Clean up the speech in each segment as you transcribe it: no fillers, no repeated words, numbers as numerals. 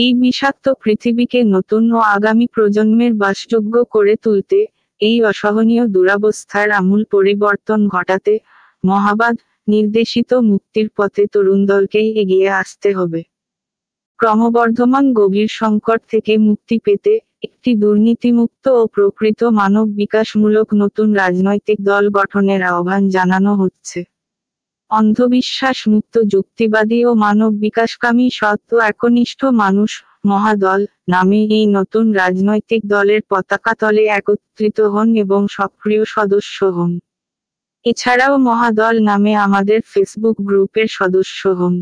এই বিষাক্ত পৃথিবীকে নতুন ও আগামী প্রজন্মের বাসযোগ্য করে তুলতে, এই অসহনীয় দুরবস্থার আমূল পরিবর্তন ঘটাতে, মহাবাদ নির্দেশিত মুক্তির পথে তরুণদলকেই এগিয়ে আসতে হবে। ক্রমবর্ধমান গভীর সংকট থেকে মুক্তি পেতে, একটি দুর্নীতিমুক্ত ও প্রকৃত মানব বিকাশমূলক নতুন রাজনৈতিক দল গঠনের আহ্বান জানানো হচ্ছে। অন্ধবিশ্বাস মুক্ত যুক্তিবাদী ও মানব বিকাশকামী সৎ ও একনিষ্ঠ মানুষ মহাদল নামে এই নতুন রাজনৈতিক দলের পতাকা তলে একত্রিত হন এবং সক্রিয় সদস্য হন। এছাড়াও মহাদল নামে আমাদের ফেসবুক গ্রুপের সদস্য হন।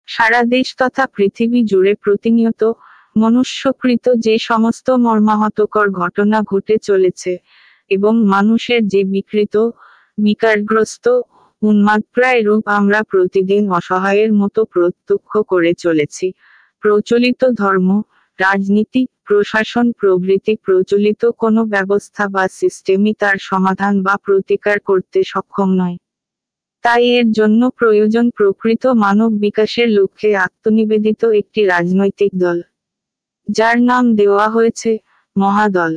সারা দেশ তথা পৃথিবী জুড়ে প্রতিনিয়ত মনুষ্যকৃত যে সমস্ত মর্মাহতকর ঘটনা ঘটে চলেছে, এবং মানুষের যে বিকৃত, বিকারগ্রস্ত, উন্মাদপ্রায় রূপ আমরা প্রতিদিন অসহায়ের মতো প্রত্যক্ষ করে চলেছি, প্রচলিত ধর্ম, রাজনীতি, প্রশাসন প্রভৃতি প্রচলিত কোনো ব্যবস্থা বা সিস্টেমই তার সমাধান বা প্রতিকার করতে সক্ষম নয়। তাই এর জন্য প্রয়োজন প্রকৃত মানব বিকাশের লক্ষ্যে আত্মনিবেদিত একটি রাজনৈতিক দল, যার নাম দেওয়া হয়েছে মহাদল।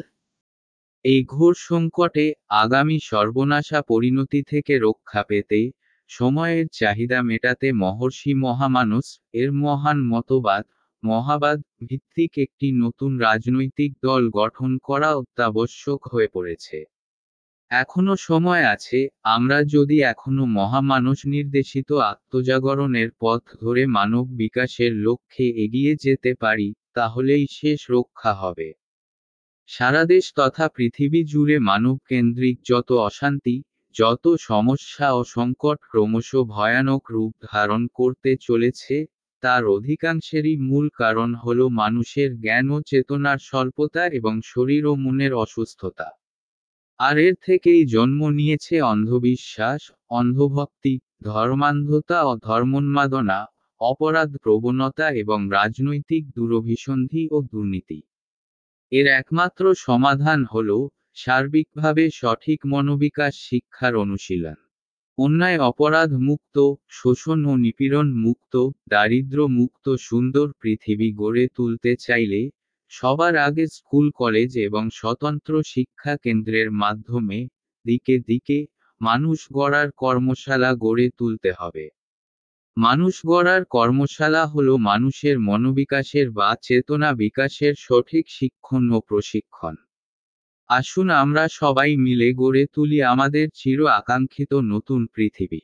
এই ঘোর সংকটে আগামী সর্বনাশা পরিণতি থেকে রক্ষা পেতে, সময়ের চাহিদা মেটাতে মহর্ষি মহামানস এর মহান মতবাদ মহাবাদ ভিত্তিক একটি নতুন রাজনৈতিক দল গঠন করা অত্যাবশ্যক হয়ে পড়েছে। এখনো সময় আছে, আমরা যদি এখনো মহামানস নির্দেশিত আত্মজাগরণের পথ ধরে মানব বিকাশের লক্ষ্যে এগিয়ে যেতে পারি, তাহলেই শেষ রক্ষা হবে। সারা দেশ তথা পৃথিবী জুড়ে মানবকেন্দ্রিক যত অশান্তি, যত সমস্যা ও সংকট ক্রমশ ভয়ানক রূপ ধারণ করতে চলেছে, তার অধিকাংশেরই মূল কারণ হল মানুষের জ্ঞান ও চেতনার স্বল্পতা এবং শরীর ও মনের অসুস্থতা। আর এর থেকেই জন্ম নিয়েছে অন্ধবিশ্বাস, অন্ধভক্তি, ধর্মান্ধতা ও ধর্মোন্মাদনা, অপরাধ প্রবণতা এবং রাজনৈতিক দুরভিসন্ধি ও দুর্নীতি। এর একমাত্র সমাধান হল সার্বিকভাবে সঠিক মনোবিকাশ শিক্ষার অনুশীলন। অন্যায় অপরাধ মুক্ত, শোষণ ও নিপীড়ন মুক্ত, দারিদ্র্য মুক্ত সুন্দর পৃথিবী গড়ে তুলতে চাইলে, সবার আগে স্কুল কলেজ এবং স্বতন্ত্র শিক্ষা কেন্দ্রের মাধ্যমে দিকে দিকে মানুষ গড়ার কর্মশালা গড়ে তুলতে হবে। মানুষ গড়ার কর্মশালা হল মানুষের মনোবিকাশের বা চেতনা বিকাশের সঠিক শিক্ষণ ও প্রশিক্ষণ। আসুন আমরা সবাই মিলে গড়ে তুলি আমাদের চির আকাঙ্ক্ষিত নতুন পৃথিবী।